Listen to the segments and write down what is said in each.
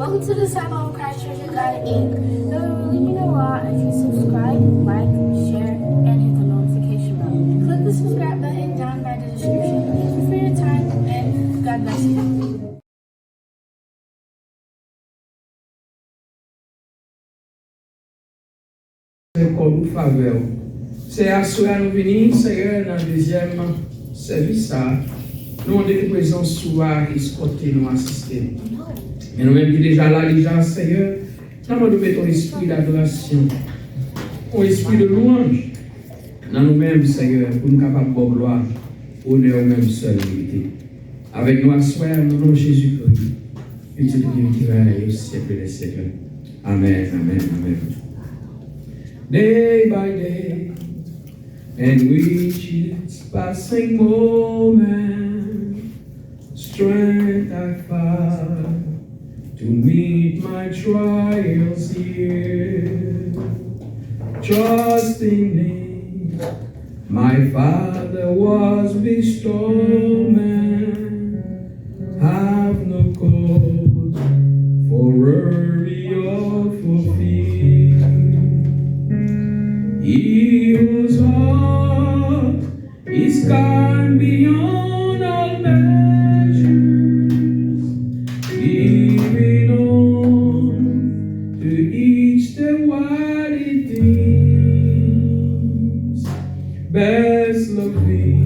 Welcome to the Sabbath of Christ Church of God Inc. It would really mean a lot if you subscribe, like, share, and hit the notification bell. Click the subscribe button down by the description. Thank you for your time, and God bless you. Comme faveur. C'est à cela nous venons, Seigneur, dans le deuxième service. Nous avons des présences souvent qui se côté nous assister. Mais nous-mêmes qui déjà là, déjà, Seigneur, nous avons ton esprit d'adoration, un esprit de louange dans nous-mêmes, Seigneur, pour nous capables de gloire, honneur au même seul vérité. Avec nous à soi, nous nom Jésus-Christ, petit Dieu qui règne au siècle des siècles. Amen, amen, amen. Day by day, and which is passing moment, strength I find to meet my trials here. Trusting in my Father was bestowed, have no cause for worry or for fear. He whose heart is kind beyond all measures, giving on to each the what it deems best loving,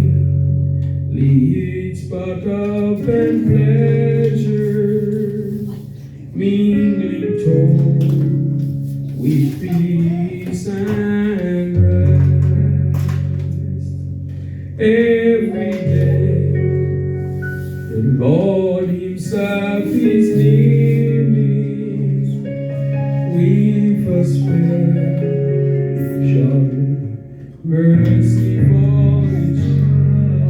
leads but of and pleasure, mingling told with peace and rest. Every day the Lord himself is near me with a special mercy for each hour.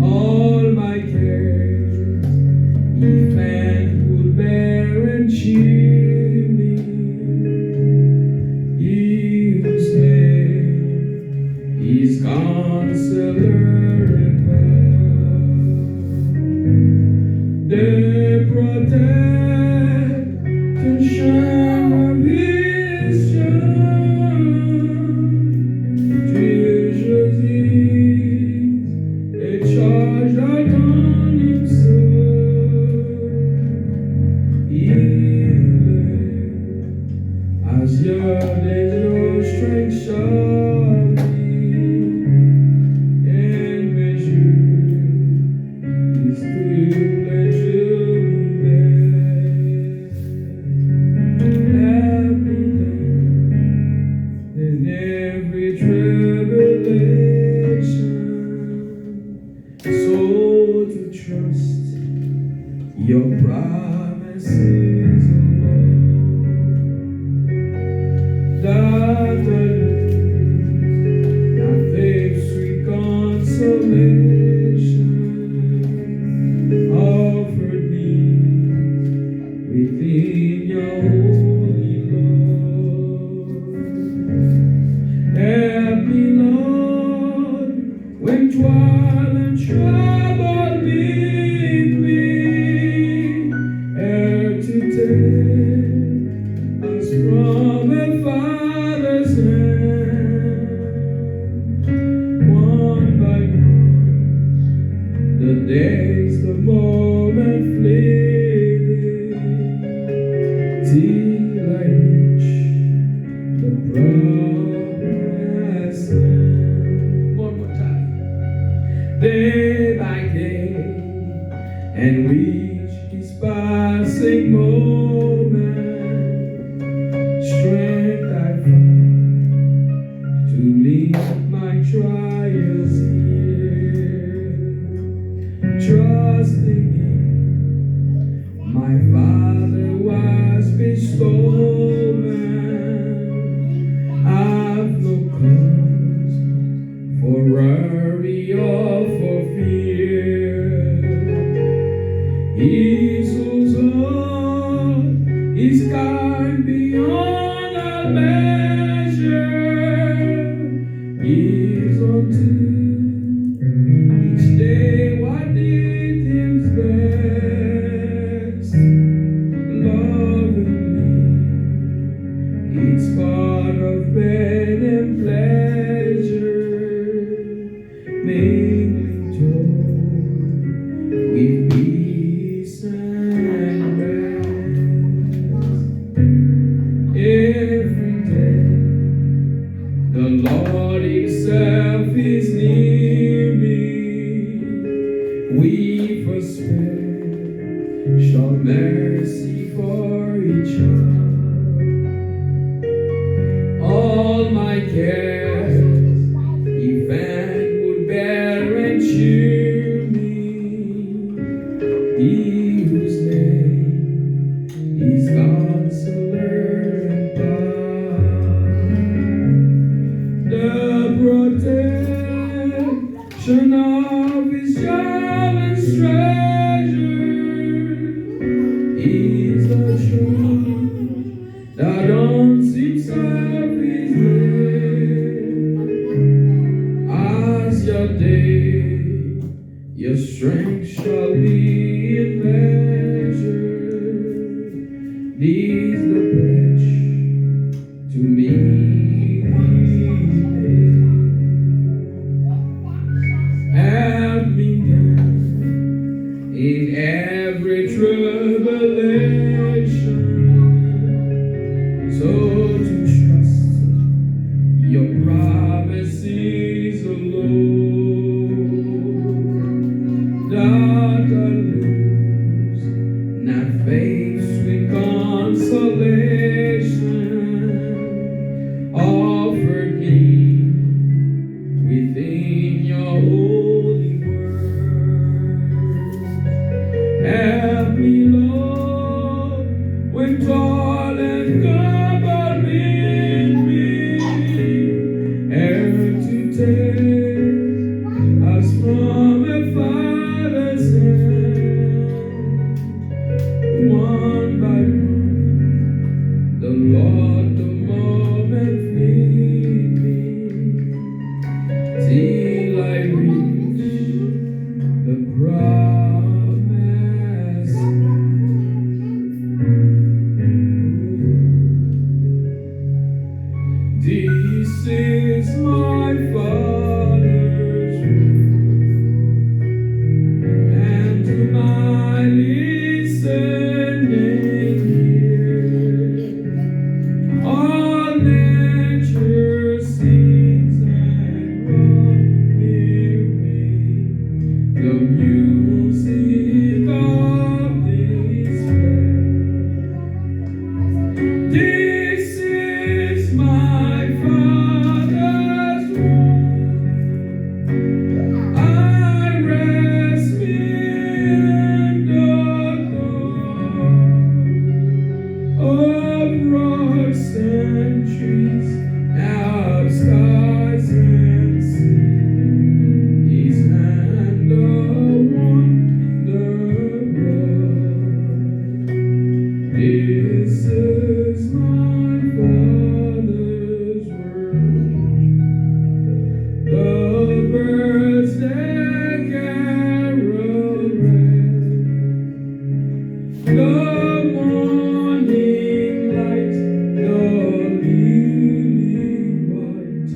All my cares he fain will bear and cheer me. He whose name is Counselor and God, the protection of his Son, treasures is a charge upon himself. He as young as your strength shall be, and measure his good pleasure every day, in every tribulation, so to trust your promises alone. That faith's sweet consolation offered me within your holy Lord. Help me, Lord, when trial and trouble meet me, ere to take us from a Father's hand, one by one, the days, the moment fleeting, till I reach the promised land. One more time. Day by day, and reach his passing moment, strength I find to meet my trials here. Trusting in my Father was bestowed, I've no cause for worry or for fear. He's whose heart is kind beyond all measure, gives unto each day what it deems best. show mercy for each other. All my cares, event would bear and cheer me. He whose name is Counselor and God, the protection of His child and treasure is the truth that owns Himself is there. As your day, your strength shall be in measure. This the pledge to me. Help me down in every tribulation, so to trust your promises alone, that I lose not faith with consolation. Offer me within your holy word. Help me, Lord, when toil and trouble meet me, and to take us from a Father's hand. One by one, the Lord the moment feed me, till I reach the promised land. This is my Father's will, and to my listening ear, all nature sings and hearing the music of this land. This is my Father's will. I rest in the thought of rocks and trees, of skies and sea. His hand the wonder above. This is my Father's word. The birds they carol red. The morning light, the lily white,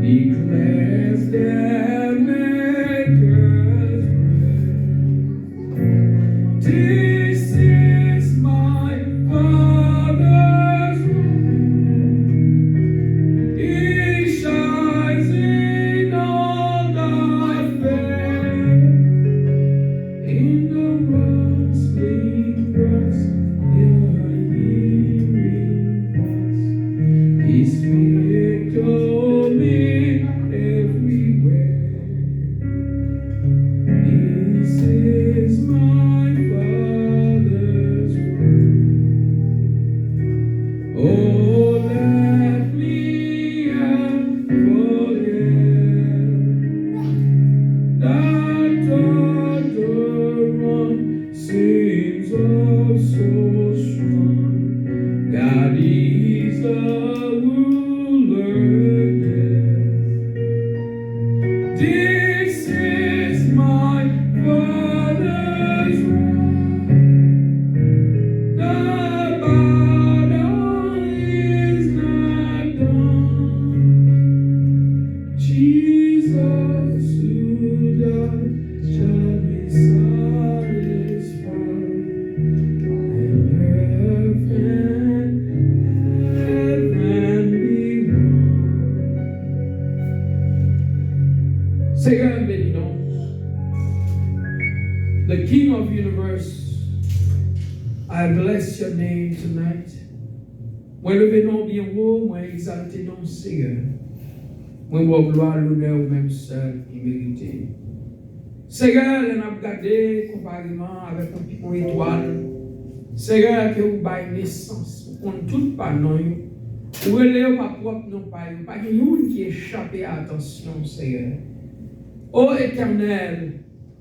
declares their Maker's praise. This is my Father's will. He shines in all thy fair, in the rustling grass, your hearing pass. His victory everywhere. This is my Father's will. Oh, let me forget that other one seems oh so strong. God is the ruler there. This is my Father's will. The battle is not done. Jesus who died shall be satisfied, and earth and heaven I bless your name tonight. Moi, levé non bien haut, moi, exalté non, Seigneur. Moi, moi, gloire, l'honneur, ou même seul qui mérite. Seigneur, on a regardé comparément avec un picon étoile. Seigneur, que vous baillez naissance, vous comptez tout par nous. Vous relèvez pas propre, non pas. Pas de nous qui échappe à attention, Seigneur. Ô Éternel,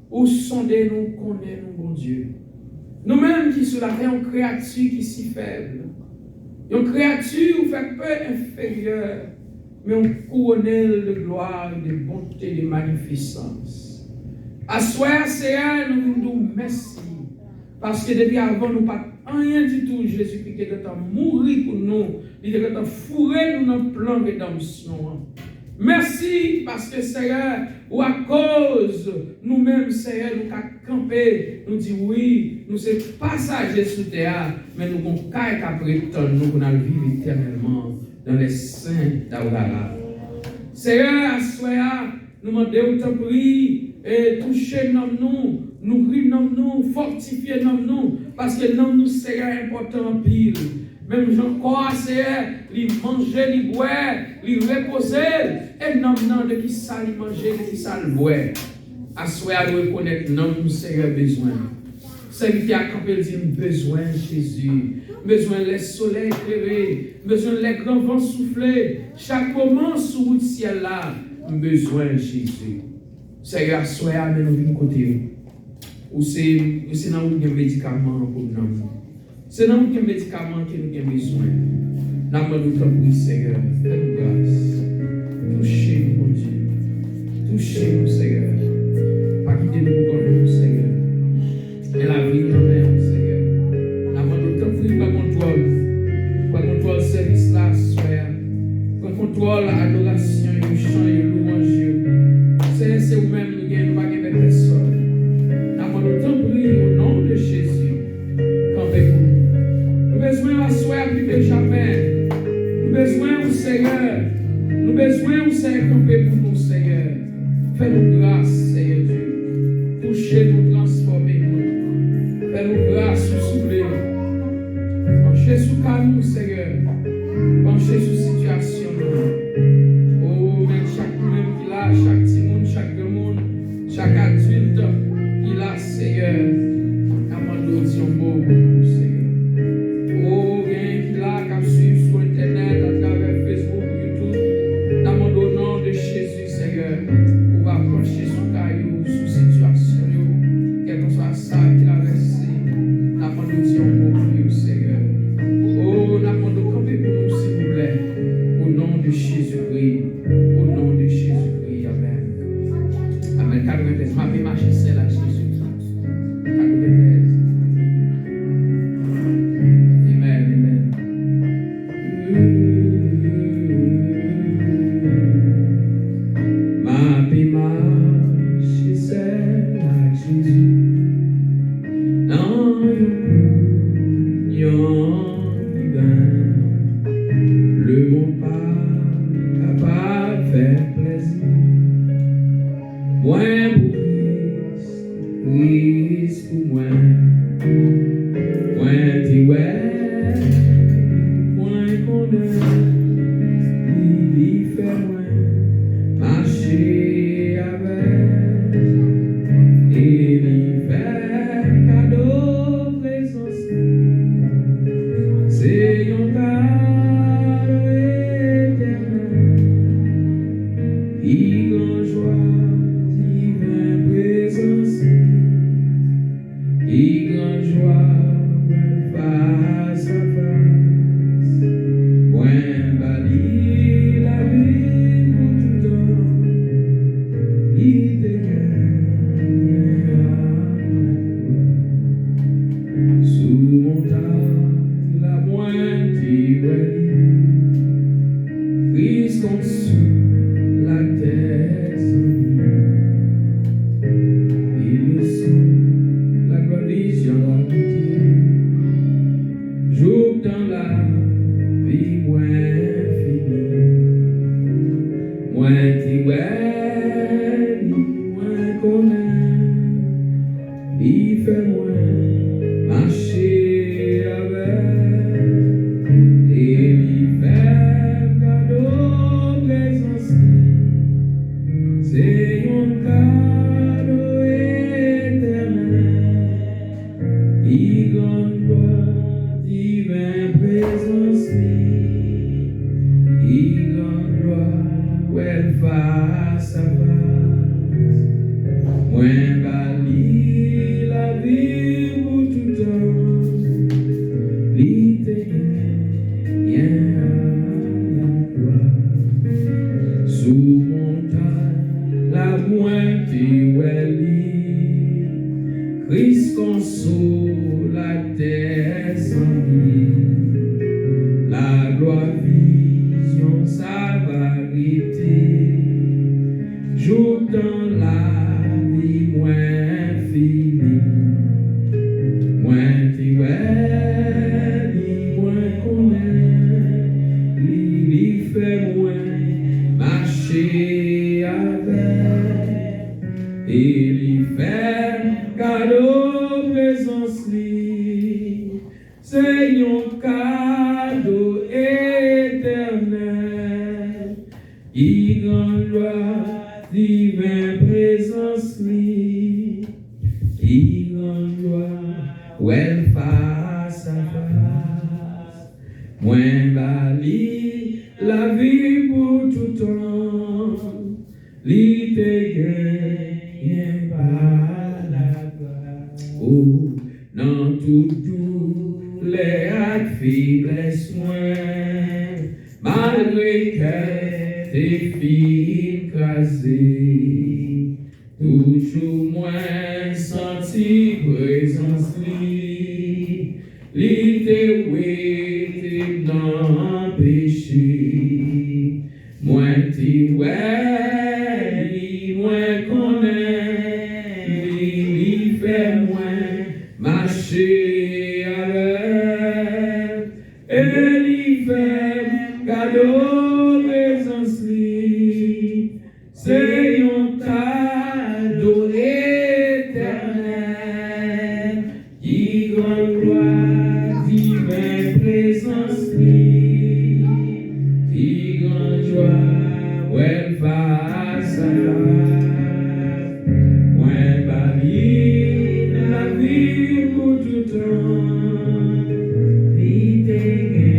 où sondez-nous, connaissez-nous, bon Dieu. Nous-mêmes qui sommes la terre, une créature qui est si faible. Une créature qui fait peu inférieure, mais on couronne de gloire, de bonté, de magnificence. À soi, Seigneur, nous vous disons merci. Parce que depuis avant, nous pas rien du tout, Jésus, qui était mourir pour nous, il était fourré nous dans le plan de rédemption. Merci parce que Seigneur, ou à cause nous-mêmes, Seigneur, nous avons campé, nous disons oui, nous sommes passagers sous terre, mais nous avons qu'à prétendre, nous pour vivre éternellement dans les saints d'Aurara. Seigneur, à soi, nous demandons autant prier et toucher nous, nourrir nous, fortifier nous, parce que nous, Seigneur, est important en pile. Même Jean-Corps, Seigneur, lui manger, lui boire, lui reposer, et non, de qui ça lui manger, de qui ça lui boire. À soi, nous reconnaître, nous, Seigneur, besoin. Celui qui a campé, dit, besoin de Jésus, besoin de les soleils éclairés, besoin de les grands vents soufflés, chaque moment sous le ciel là, besoin de Jésus. Seigneur, à soi, nous venons côté. Ou c'est dans un médicament pour nous. C'est dans un médicament que nous avons besoin. Nous avons besoin, Seigneur, fais-nous grâce. Touchez-nous, mon Dieu. Touchez-nous, Seigneur. Pas quitter nous pour nous, Seigneur. Et la vie nous-mêmes, Seigneur. Nous avons besoin de pas contrôle service là, Seigneur. Pas contrôle l'adoration, le chant, le louange. Seigneur, c'est vous-même, nous ne pas gagner personne. Au nom de Jésus, campez pour nous. Nous besoin d'asseoir plus que jamais. Nous besoin du Seigneur. Nous besoin du Seigneur camper pour nous, Seigneur. Fais-nous grâce, Seigneur Dieu. Touchez-nous, transformez-nous. Fais-nous grâce, soufflez-nous. Penchez sous nous, Seigneur. Penchez sous situation. Oh, même chaque même qui là, chaque petit monde, chaque grand monde, chaque adulte. Il a, Seigneur, amando son mot pour nous, Seigneur. Oh, bien qu'il a qu'à suivre sur Internet, à travers Facebook, YouTube, amando au nom de Jésus, Seigneur, on va approcher sous caillou, sous situation, quel que soit ça qu'il a versé, amando son mot pour nous, Seigneur. Oh, amando camper pour nous, s'il vous plaît, au nom de Jésus-Christ, au nom de Jésus-Christ, Amen. Amen. 93, ma vie marche, c'est là, Jésus. Il fait moins marcher c'est un cadeau éternel, qui grande gloire, divine présence, qui grande gloire, ouais, face à face, moins bali, la vie pour tout temps, l'idée gagne par la gloire. Oh, dans tout les actes faiblesse moins, malgré qu'elle t'es filles écrasées, toujours moins senti présence l'idée t'es dans péché, moins t'y ouais, moins connaît, il fait moins marcher avec, et il fait cadeau présence c'est un cadeau éternel, qui grande gloire, divine présence qui grande joie, ouais, face à face, ouais, bali, la vie pour tout temps, l'idée gagne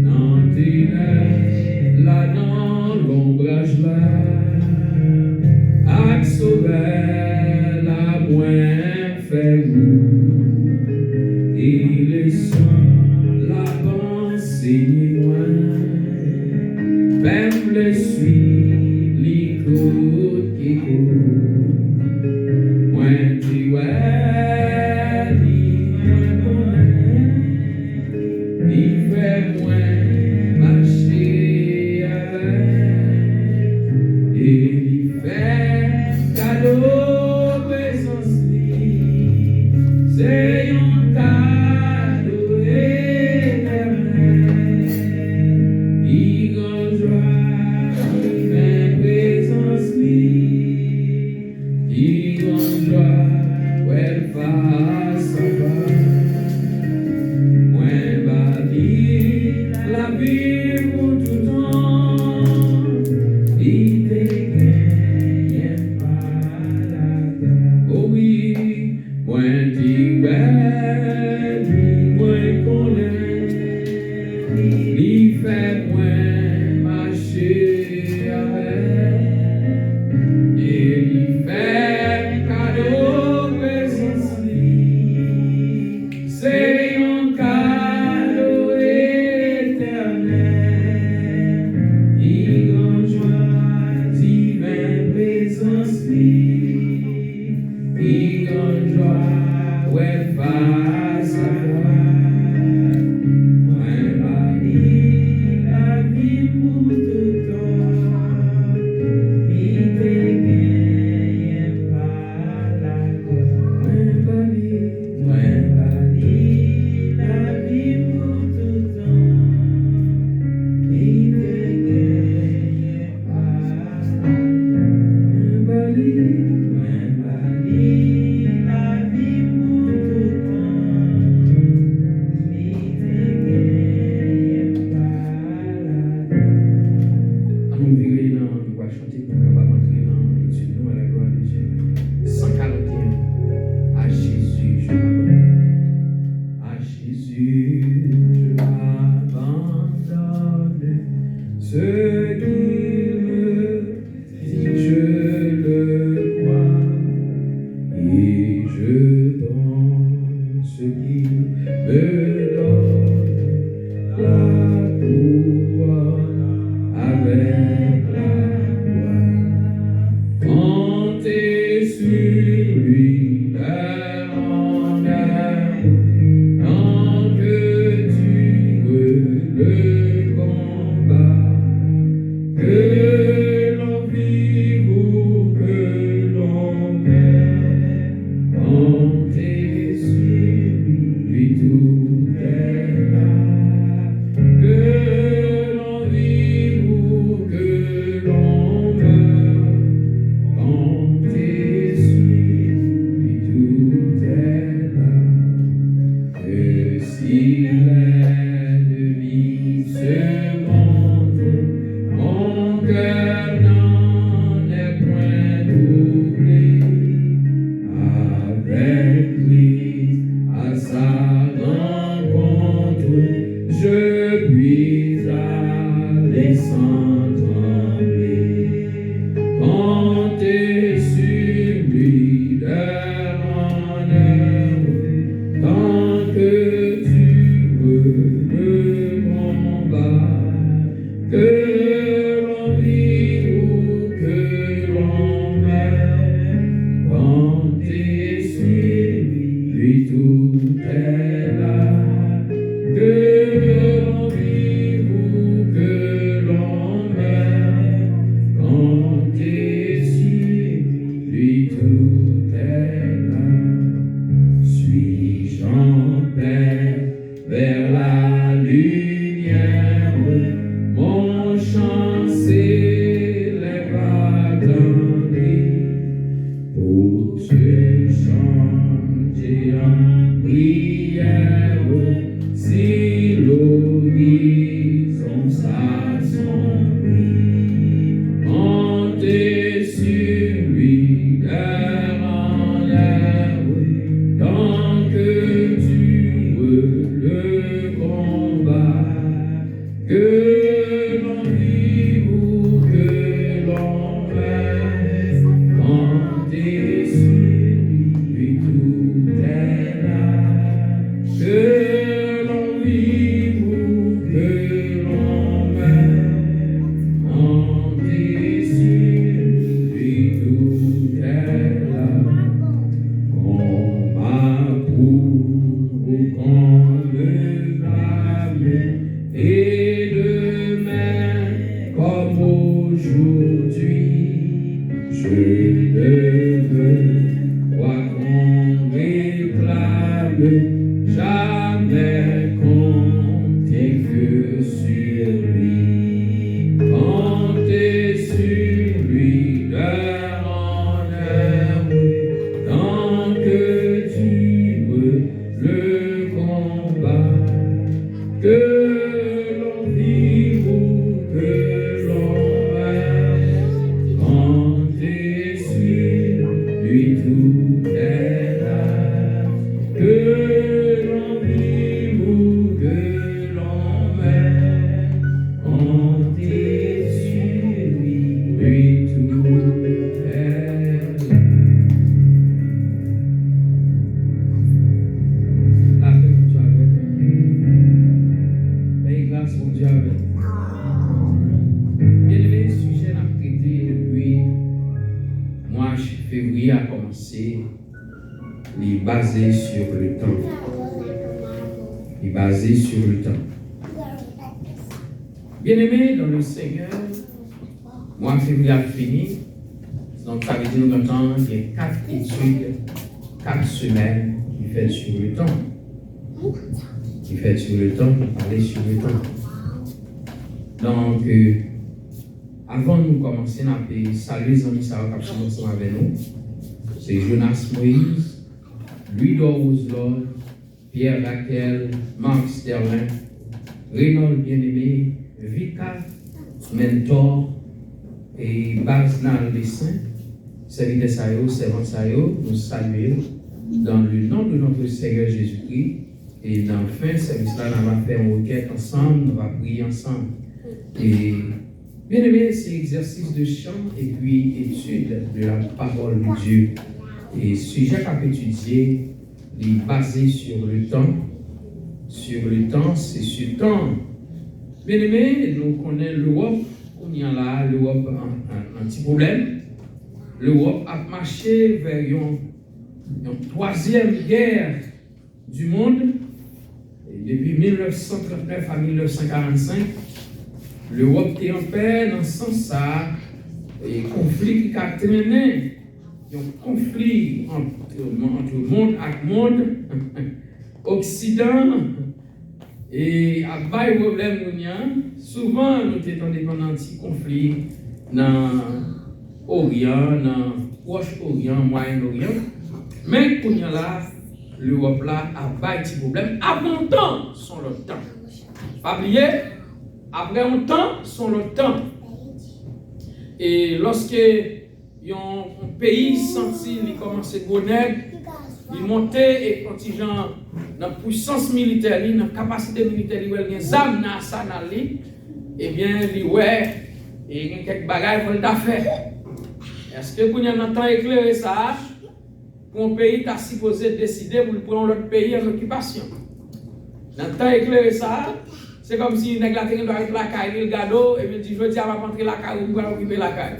non, t'es là dans l'ombrage là, ak sauver la moins fait et les sons, la pensée loin, même le suit, l'écoute qui court, moins tu ouais, moins connaît, il fait moins marcher avec, et il fait cadeau présence c'est un cadeau éternel, qui grande joie, divine présence qui grande joie, ouais, face à face, moins bali, la vie pour tout temps, l'idée gagne par la grâce. Oh oui, moins d'hiver, moins connaît, l'y fait moins marcher avec, et l'y fait cadeau présence c'est un cadeau éternel, qui grande joie, divine présence qui grande joie, ouais, face à face, ouais, bali, la vie pour tout temps, l'idée gagne par la gloire, ouais, bali, la vie pour tout temps, l'idée gagne par la gloire, bali, la vie pour tout temps, l'idée gagne par la gloire. Nous vivons dans, nous allons chanter pour capable entrer dans l'étude nous à la gloire de Dieu. 141. À Jésus je m'abandonne. À Jésus je m'abandonne. Ce qu'il me dit je le crois. Et je donne ce qu'il me donne, la couronne avec la gloire. Comptez sur lui, Père en amour, tant que tu veux le combat, que l'on vive ou que l'on meure. Comptez sur lui, tout est là. Que l'on vive ou que l'on meure. Comptez sur lui, tout lui tout est là, que l'on vive ou que l'on meure, comptez sur lui tout est là. Suis-je en paix vers la lumière, mon chant s'élèvera d'un cri pour se changer en prière. Si l'horizon s'assombrit, montez sur lui cœur en l'air, tant que Dieu le combat, que l'on vive ou que l'on meure, comptez sur lui tout est là, que l'on vive ou que l'on meure, comptez sur lui tout est là. Qu'on m'approuve ou qu'on me blâme, et demain comme aujourd'hui, je ne veux quoi qu'on réclame, jamais compter que sur lui, compter sur lui d'heure en heure, tant que Dieu le combat, que l'on vive ou que l'on meure, comptez sur lui tout est là, que l'on vive ou que l'on meure, comptez sur lui tout est là. La paix pour Dieu avec vous. Paix et grâce pour Dieu avec vous. Bien-aimé, sujet n'a traité depuis mois de février a commencé. Il est basé sur le temps. Il est basé sur le temps. Bien-aimé dans le Seigneur, mois de février a fini. Donc ça veut dire nous entendons il y a 4 études, 4 semaines qui fait sur le temps. Qui fait sur le temps, pour parler sur le temps. Donc, avant de nous commencer, on a salué les amis qui sont ensemble avec nous. C'est Jonas Moïse, Louis Roselord, Pierre Raquel, Marc Sterling, Reynold Bien-Aimé, Vika, Mentor et Baznal Dessin. Serviteur Sayo, servant Sayo, nous saluons dans le nom de notre Seigneur Jésus-Christ. Et dans le fin de service-là, on va faire une requête ensemble, on va prier ensemble. Et bien aimé, c'est exercice de chant et puis étude de la parole de Dieu. Et sujet à étudier est basé sur le temps. Sur le temps, c'est sur le temps. Bien aimé, nous connaissons l'Europe, on y a là, l'Europe un petit problème. L'Europe a marché vers une troisième guerre du monde. Et depuis 1939 à 1945, l'Europe était en paix dans ce sens-là. Et conflit qui a traîné, un conflit entre monde et monde, Occident, et à bas problème, souvent nous étions dépendants de conflits dans l'Orient, dans le Proche-Orient, Moyen-Orient. Mais quand il y a là, l'Europe là a pas de problème. Avant le temps, son le temps. Pas oublier, après un temps, son le temps. Et lorsque un pays senti, il commence à connaître, il montait et contingent dans la puissance militaire, dans la capacité militaire, il y a des armes nationales, eh bien, il y a quelques bagages pour le faire. Est-ce que vous avez un temps éclairé ça? Pour un pays qui a supposé décider pour prendre l'autre pays en occupation. Dans le temps éclairé ça, c'est comme si l'Angleterre doit être la caille, le gado, et puis je dis, on va rentrer la caille, on va occuper la caille.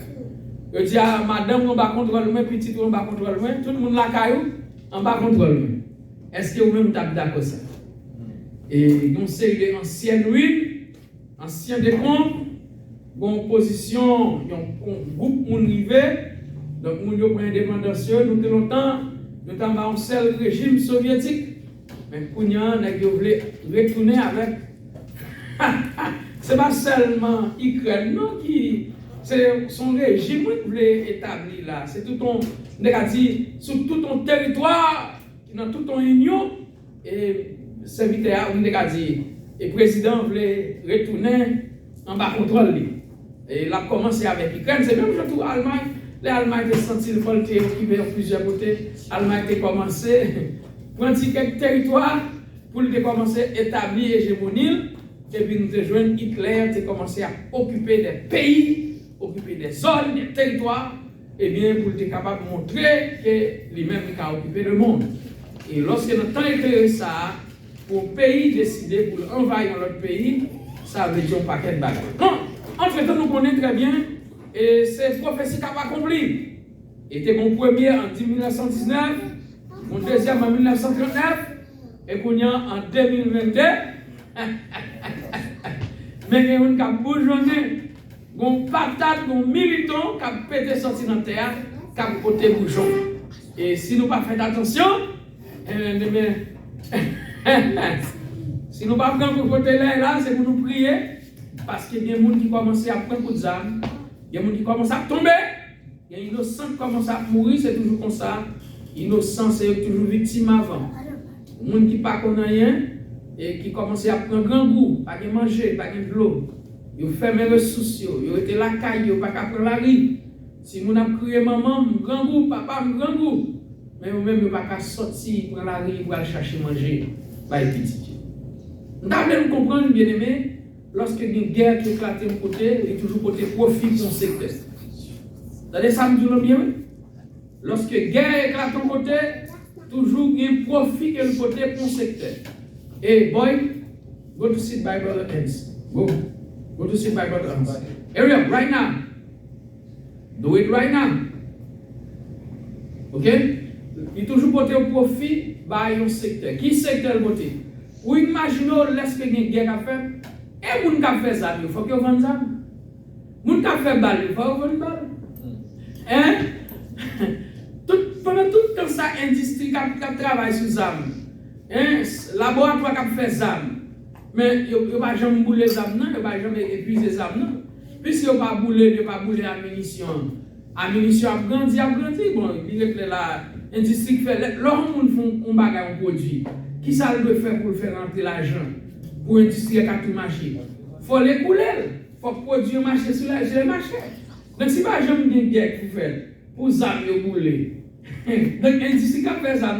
Je dis à madame, on va contrôler, petit, on va contrôler, tout le monde la caille, on va contrôler. Est-ce que vous-même êtes d'accord ça? Et donc, c'est une ancienne ruine, ancien décompte, une position, un groupe rivé, donc nous avons pris indépendance, nous avons longtemps, nous avons un seul régime soviétique, mais pour nous, nous voulons retourner avec. Ce n'est pas seulement l'Ukraine, non, c'est son régime qui voulait établir là. C'est tout ton, sur tout ton territoire, dans toute ton union, et serviteur, et le président voulait retourner en bas contrôle. Et il a commencé avec l'Ukraine, c'est même surtout l'Allemagne. L'Allemagne a senti le vol qui est occupé en plusieurs côtés. L'Allemagne a commencé à prendre quelques territoires pour commencer à établir l'hégémonie. Et puis nous avons joint Hitler, qui a commencé à occuper des pays, occuper des zones, des territoires, et bien pour être capable de montrer que lui-même a occupé le monde. Et lorsque nous avons éclairé ça, pour un pays décider pour envahir l'autre pays, ça veut dire un paquet de bagages. Non, entre-temps, nous connaissons très bien, et c'est prophétie qui a accompli. Était mon premier en 1919, mon deuxième en 1939, et qu'on y a en 2022. Mais il y a un qui a bourgeonné, un patate, un militant qui a pété sorti dans la terre, qui a porté bouchon. Et si nous ne pas faire attention, si nous ne pas prendre pour côté là, c'est pour nous prier, parce qu'il y a des gens qui commencent à prendre coup de âme, il y a des gens qui commencent à tomber, il y a des innocents qui commencent à mourir, c'est toujours comme ça. Innocent, c'est toujours victime avant. Les gens qui ne pas rien et qui commencent à prendre grand goût, pas de manger, pas de l'eau. Ils ferment les ressources, ils ont été la caille, ils n'ont pas qu'à prendre la rue. Si nous avons crié maman, grand goût, papa, grand goût. Mais vous-même, vous n'avez pas qu'à sortir, prendre la rue pour aller chercher manger. Pas les petits. Nous devons comprendre, bien aimé, lorsque il y a une guerre qui éclate de côté, il y a toujours côté profit pour son secteur. Vous avez ça, nous disons bien? Lorsque la guerre éclate de côté, toujours il y a un profit qui est le côté pour son secteur. Hey, boy, go to sit by Brother Hans. Go to sit by Brother Hans. Hurry up, right now. Do it right now. Ok? Il toujours porté au profit par un secteur. Qui secteur le côté? Ou imaginez lorsque il y a une guerre à faire, et les gens qui fait ça, il faut qu'ils vendent ça. Les gens qui fait balle, il faut qu'ils vendent balle. Hein? Pendant tout le temps, ça, industrie qui travaille sur ça. Hein? Laboratoire qui fait ça. Mais il ne va pas jamais bouler les âmes, il ne va pas jamais épuiser les âmes. Puisqu'il ne va pas bouler la munition. La munition a grandi. Bon, il est là, l'industrie qui fait, lorsqu'on fait un bagage, un produit, qui ça doit faire pour faire rentrer l'argent? Pour l'industrie qui a tout marché. Il faut l'écouler, il faut produire marché sur le marché. Donc, si pas jamais une guerre pour faire, pour ça, il bouler. Donc, l'industrie qui a fait ça,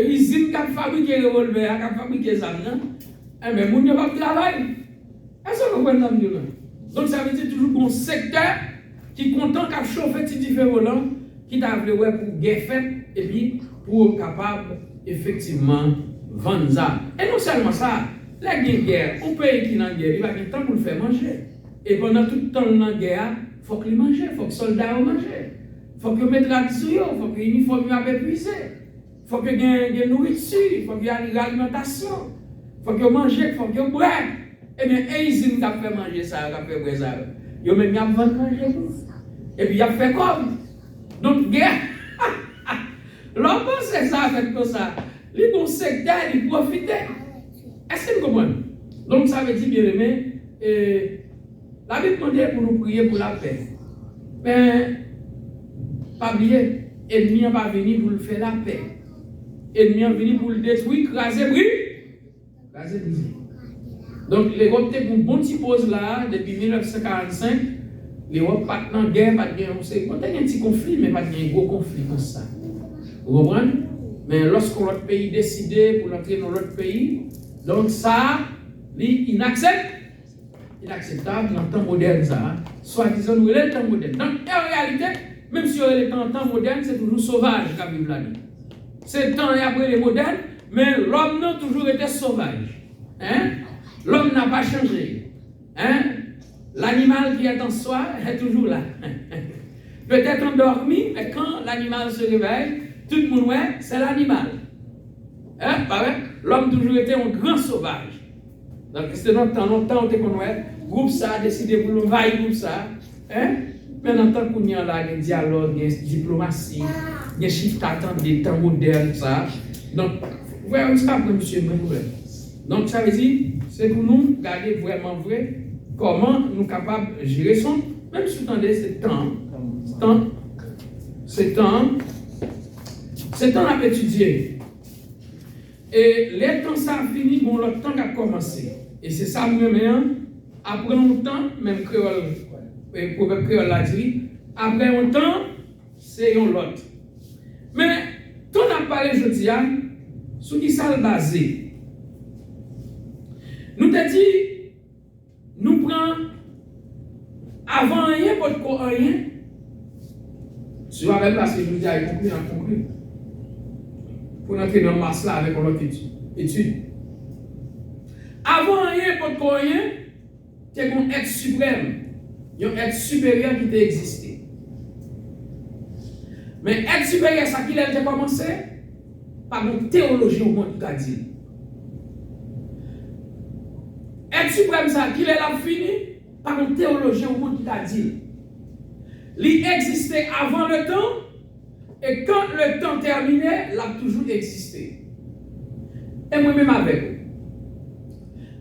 usine qui a fabriqué le revolver, qui a fabriqué ça, mais les gens ne vont pas travailler. Est-ce que vous comprenez? Donc, ça veut dire toujours un secteur qui est content qu'à chauffer petit différent volant, qui t'a voulu pour guerre faite, et puis pour être capable, effectivement, vendre ça. Et non seulement ça, la guerre, un pays qui est en guerre, il va avoir le temps pour le faire manger. Et pendant tout le temps dans la guerre, il faut qu'il mange, il faut que les soldats mangent. Il faut qu'ils mettent la dessus, il faut que l'uniforme soit épuisé. Il faut qu'il y ait de nourriture, il faut qu'il y ait de l'alimentation. Il faut qu'ils mangent, il faut qu'ils boivent. Eh bien, ils ont fait manger ça, ils ont fait boire ça. Ils ont même fait manger. Et puis, ils ont fait comme. Donc, guerre. L'homme c'est ça, fait comme ça. Les bons secteurs, ils profitent. Est-ce que vous comprenez? Donc, ça veut dire, bien aimé, la Bible demande pour nous prier pour la paix. Mais, pas oublier, l'ennemi n'est pas venu pour faire la paix. L'ennemi est venu pour le détruire, craser, briser. Donc, l'Europe était pour une bonne petite pause là, depuis 1945. L'Europe pas de guerre, pas de guerre. On a un petit conflit, mais pas de gros conflit comme ça. Vous comprenez? Mais lorsqu'un autre pays décide pour entrer dans l'autre pays, donc ça, c'est inacceptable dans le temps moderne. Soit-disant, nous sommes le temps moderne. Donc, en réalité, même si on est dans le temps moderne, c'est toujours sauvage qui vivent là-dedans. C'est le temps et après les modernes, mais l'homme n'a toujours été sauvage. Hein? L'homme n'a pas changé. Hein? L'animal qui est en soi est toujours là. Peut-être endormi, mais quand l'animal se réveille, tout le monde, ouais, c'est l'animal. Hein, pareil? L'homme toujours été un grand sauvage. Donc, c'est longtemps, on te connaît, groupe ça a décidé pour nous envahir groupe ça. Hein? Maintenant, tant qu'on y a là, il y a dialogue, il y a diplomatie, il y a chiffre d'attente des temps modernes, ça. Donc, vous voyez, c'est pas pour monsieur, donc, ça veut dire, c'est pour nous garder vraiment vrai comment nous sommes capables de gérer son, même si vous entendez, c'est temps à étudier. Et les temps ça a fini, bon, le temps a commencé. Et c'est ça, moi-même, après longtemps, même créole, proverbe créole l'a dit, après longtemps, c'est un l'autre. Mais, tout on a parlé aujourd'hui, sur qui ça le basé. Nous te dit, nous prenons avant rien, pour rien. Si vous avez placé, je vous dis, il conclut. Pour entrer dans le masse là avec notre étude. Avant rien, pour rien, il y a un être suprême, il y a un être supérieur qui a existé. Mais être supérieur, ça qui a commencé par une théologie au monde qui a dit. Être suprême, ça qui a fini par une théologie au monde qui a dit. Il existait avant le temps, et quand le temps terminait, il a toujours existé. Et moi-même avec vous.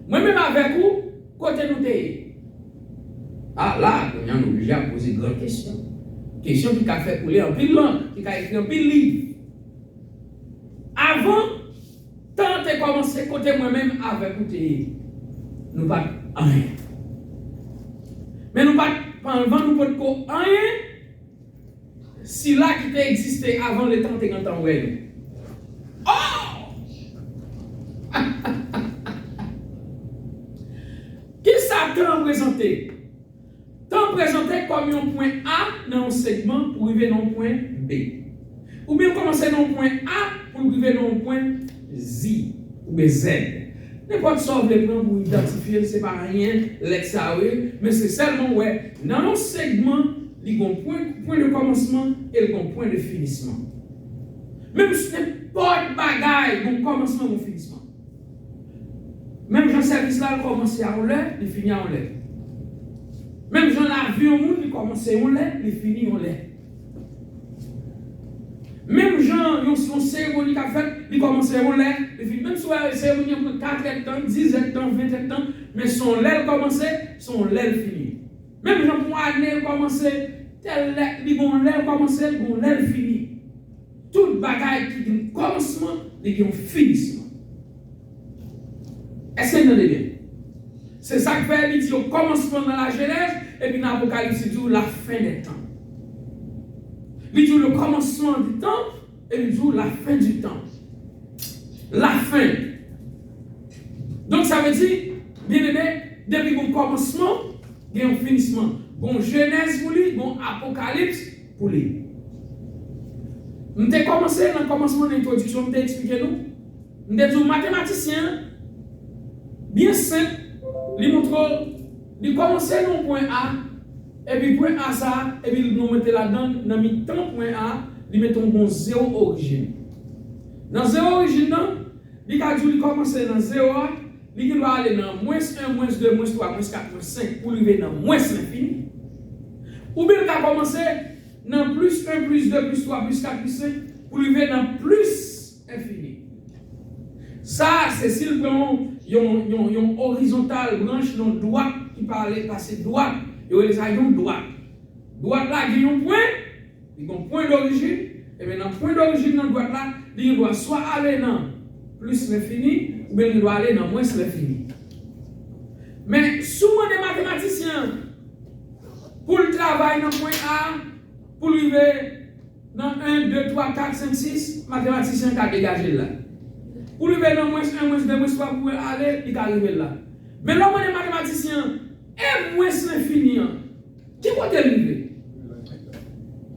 Moi-même avec vous, côté nous t'es. Ah là, on est obligé à poser de grandes questions. Questions qui a fait couler en pile langue, qui a écrit en pile livre. Avant, tant que commencé côté moi-même avec vous t'es. Nous pas rien. Mais nous pas avant nous pas rien. Si là qui t'a existé avant le temps t'es en ouais. Oh! Qui ça t'a présenté? T'as présenté comme un point A dans un segment pour arriver dans un point B. Ou bien commencer dans un point A pour arriver dans un point Z ou bien Z. N'importe quoi les plans pour identifier, ce n'est pas rien, mais c'est seulement ouais, dans un segment, il y a un point de commencement et un point de finissement. Même si n'importe bagaille, il y a un commencement et un finissement. Même dans le service là, il commence à l'air, il finit à l'air. Même dans l'avion, il commence à l'air, il finit à l'air. Même gens, ils ont une cérémonie qui a fait, ils commencent à l'air, ils finissent. Même si la cérémonie pour 4 hectares, 10 hectares, 20 hectares, mais son l'air commencé, son l'air fini. Même gens pour année commencé, tel l'air, ils ont l'air commencé, ils ont l'air fini. Toute bagaille qui a un commencement, il y a un finissement. Est-ce que vous entendez bien? C'est ça que fait, il dit au commencement dans la Genèse, et puis dans l'Apocalypse, il dit la fin des temps. Il dit le commencement du temps, et il dit la fin du temps. La fin. Donc ça veut dire, bien aimé, depuis le commencement, il y a un finissement. Bon Genèse pour lui, bon Apocalypse pour lui. Nous avons commencé dans le commencement de l'introduction, nous avons expliqué nous. Nous avons dit mathématicien, bien simple, il montre, il commence dans point A, et puis point A ça, et puis nous mettons là-dedans, dans le temps point A, il met un bon zéro origine. Dans zéro origine, il commence dans 0, il doit aller dans moins 1, moins 2, moins 3, moins 4, moins 5 pour arriver dans moins l'infini. Ou bien il a commencé dans plus 1, plus 2, plus 3, plus 4, plus 5 pour arriver dans plus infini. Ça, c'est s'il prend une horizontale branche dans droite qui parle passer droite, et on les a une droite. Droite là, il y a un point, il y a un point d'origine, et bien dans le point d'origine dans droite là, il doit soit aller dans plus l'infini, ou bien il doit aller dans moins l'infini. Mais souvent des mathématiciens, pour le travail dans le point A, pour arriver dans 1, 2, 3, 4, 5, 6, mathématicien qui a dégagé là. Pour arriver dans moins 1, moins 2, moins 3, pour aller, il est arrivé là. Mais l'homme des mathématiciens est moins l'infini. Qui peut arriver?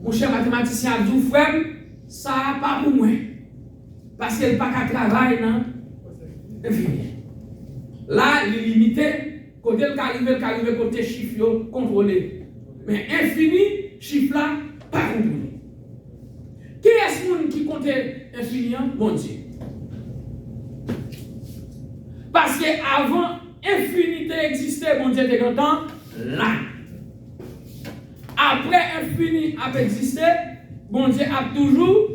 Mon cher mathématicien a dit, frère, ça n'a pas pour moi. Parce qu'il n'y a pas de travail dans l'infini. Là, il est limité, côté le arrive, côté chiffre contrôlé. Mais infini, chiffre là, pas contrôlé. Qui est-ce qui compte infini, bon Dieu. Parce que avant infinité existait, bon Dieu était content là. Après infini a existé, bon Dieu a toujours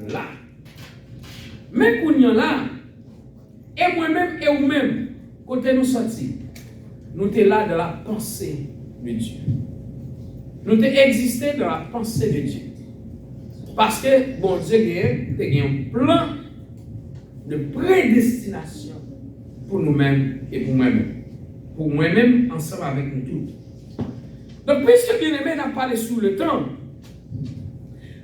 là. Mais qu'on y a là, et moi-même et vous-même, côté nous sortis, nous sommes là dans la pensée de Dieu. Nous sommes existé dans la pensée de Dieu. Parce que bon Dieu a un plan de prédestination pour nous-mêmes et pour moi-même. Pour moi-même, ensemble avec nous tous. Donc, puisque bien aimé n'a parlé sous le temps,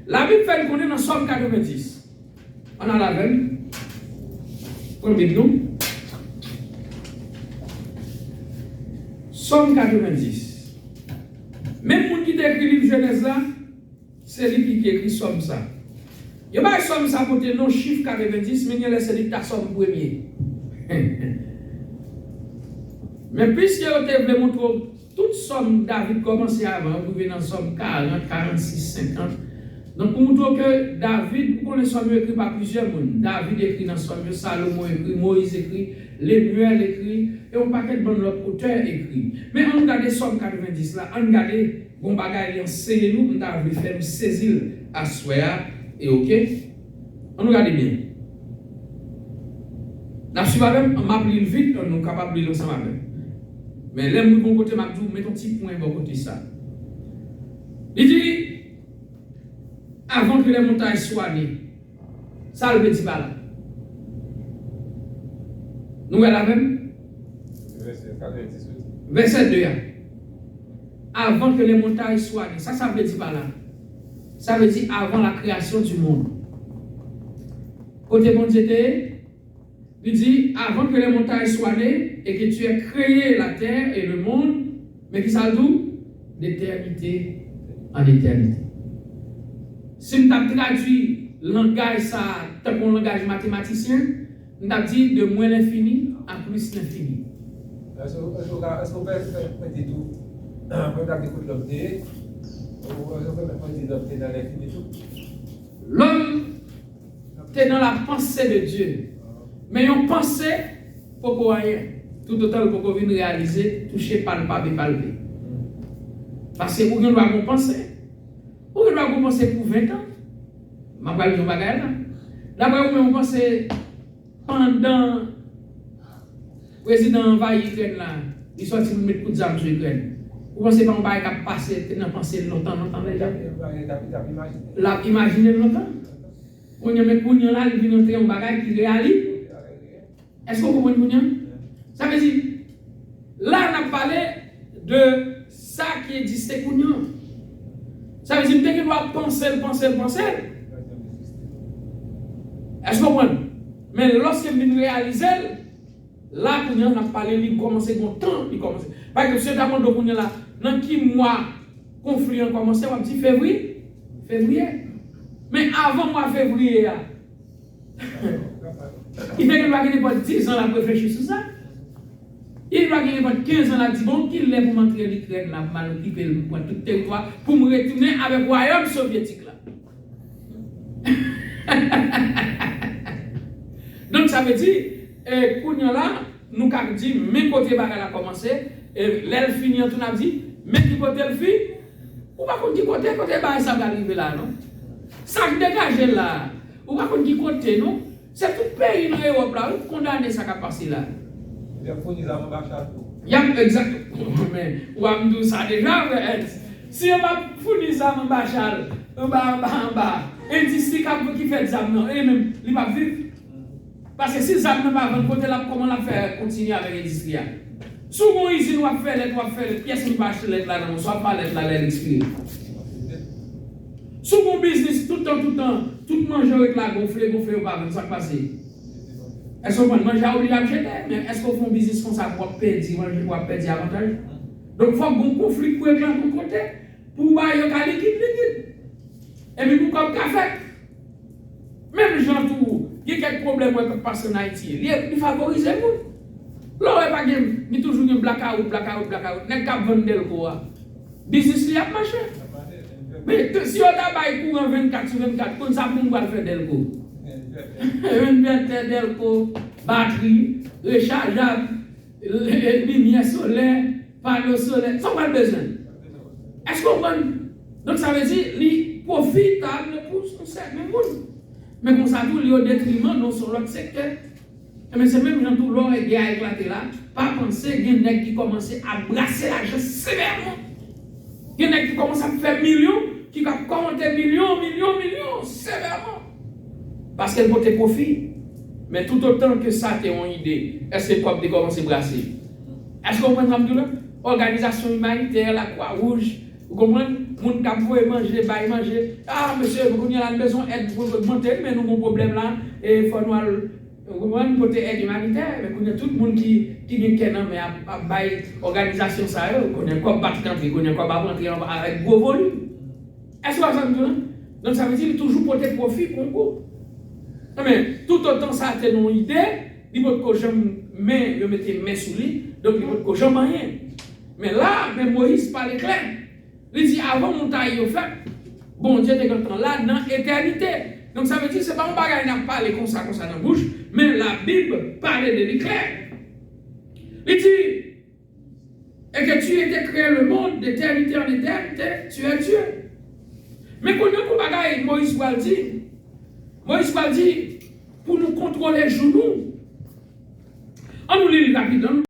la Bible fait qu'on est dans Somme 90. On a la veine. Pour Bible nous. Somme 90. Même moun qui écrit le livre Genèse là, c'est lui qui écrit Somme ça. Il n'y a pas Somme ça pour non chiffre 90, mais il y a laissé lui ta Somme premier. Mais puisque vous voulez montrer toute somme David commençait avant, vous venez dans somme 40, 46, 50. Donc, pour montrer que David, vous connaissez somme écrit par plusieurs mondes. David écrit dans somme, Salomon écrit, Moïse écrit, Lémuel écrit, et un paquet de bon auteur écrit. Mais on regarde somme 90 là, on regarde bon bagage, enseignez nous, on a voulu faire saisir à soi, et ok? On regarde bien. N'a pas même, on m'a pris le vite, on est capable de lire ensemble même. Mais les gens bon côté Mabdou, mettons un petit point bon côté ça. Il dit, avant que les montagnes soient nées, ça le dit pas là. Nous la même? Verset 2. Avant que les montagnes soient nées, ça veut dire pas là. Ça veut dire avant la création du monde. Côté bon Dieu, il dit, avant que les montagnes soient nées et que tu aies créé la terre et le monde, mais qui ça d'où? D'éternité en éternité. Si nous avons traduit le langage, ça, tant qu'on langage mathématicien, nous avons dit de moins l'infini à plus l'infini. Est-ce qu'on peut mettre tout? On peut écouter l'homme ou est-ce qu'on peut mettre l'homme dans l'infini tout? L'homme est dans la pensée de Dieu. Mais on pensait pour rien. Tout autant pour qu'on vienne réaliser, toucher, palpable et palper. Parce que pour qu'on doit penser. Pour qu'on doit penser pour 20 ans. Je vais vous dire là. D'abord, on pense pendant le président envahi l'Ukraine là, il sorti pour mettre coup de zame sur l'Ukraine. Vous pensez pas qu'on va passer dans penser longtemps déjà? La imaginer longtemps. On y a mis pour là, il vient entrer un bagage qui réalise. Est-ce que vous comprenez? Ça veut dire, là on a parlé de ça qui existait pour nous. Ça veut dire que nous doit penser. Est-ce que vous comprenez? Mais lorsque nous réalisons, là on a parlé, il commence à temps, il commence. Parce que c'est d'abord de là, dans qui mois conflit a commencé, on dit février. Mais avant mois février, il fait qu'il va gagner pas 10 ans à réfléchir sur ça. Il va gagner pas 15 ans à dire bon, qu'il est pour m'entrer l'Ukraine, là, pour m'occuper le point tout territoire, pour me retourner avec le royaume soviétique là. Donc ça veut dire, là, nous avons dit, mes côtés bagarre a commencé, et l'aile fini, on a dit, mais qui côté le fit, ou pas qu'on dit côté bagarre ça va arriver là, non? Ça dégage là, ou pas qu'on dit côté, non? C'est tout pays dans l'Europe là, vous condamnez ça qui a passé là. Il y a fourni ça en bachar. Il y a exactement, mais on va me dire ça déjà, si on va fournir ça en bachar, en bas, industrie qui fait ça, non, et même, il va vivre. Parce que si ça ne va pas vendre, comment la faire continuer avec l'industrie? Si on usine, on va faire les pièces, on va acheter les là, on va pas les là, l'expliquer. Si mon business, tout le temps, tout manger avec la gonfler, ou pas, ça passe. Est-ce qu'on peut manger ou l'acheter? Mais est-ce qu'on fait un business comme ça pour perdre, manger, avantage? Donc, il faut un conflit pour éclater de côté, pour voir un liquide. Et puis, pour comme café. Même les gens, il y a quelques problèmes qui passent en Haïti. Il favorise les gens. Là, il y a toujours un blackout. N'est-ce pas vendre quoi? Business, il y a marché. Mais si on a bail courant 24 sur 24, comme ça, on va faire Delco. Delco, batterie, rechargeable, lumière solaire, panneau solaire, ça va besoin. Est-ce qu'on comprend? Donc ça veut dire qu'il profitable pour certains monde. Mais comme ça, tout est au détriment non sur l'autre secteur. Mais c'est même dans tout l'or et guerre éclaté là, pas penser qu'il y a des gens qui commencent à brasser l'argent sévèrement. Il y a des gens qui commencent à faire millions, qui vont commenter millions, sévèrement. Parce qu'elle porte profit. Mais tout autant que ça, tu as une idée, est-ce que tu as commencé à brasser? Est-ce qu'on comprend tout là? Organisation humanitaire, la Croix-Rouge, vous comprenez? Moun k'ap voye manger, bail manger. Ah, monsieur, vous avez une besoin d'aide pour augmenter, mais nous avons un problème là, et il faut nous porter aide humanitaire. Mais nous avons tout le monde qui vient mais à bail organisation ça, qu'on a quoi battre rentrer, qu'on a quoi rentrer avec gros volume. Est-ce que vous avez ça? Donc ça veut dire toujours porter profit pour nous. Mais tout autant ça a une idée, il faut que je mette main sur lui, donc il faut que je rien. Mais là, même Moïse parle clair. Il dit avant mon taille au fait, bon Dieu est content là dans l'éternité. Donc ça veut dire que ce n'est pas un bagage qui parle comme ça dans la bouche, mais la Bible parle de l'éclair. Il dit, et que tu étais créé le monde d'éternité en éternité, tu es Dieu. Mais pour nous, bagage, Moïse va dire, pour nous contrôler genoux, on nous lit rapidement.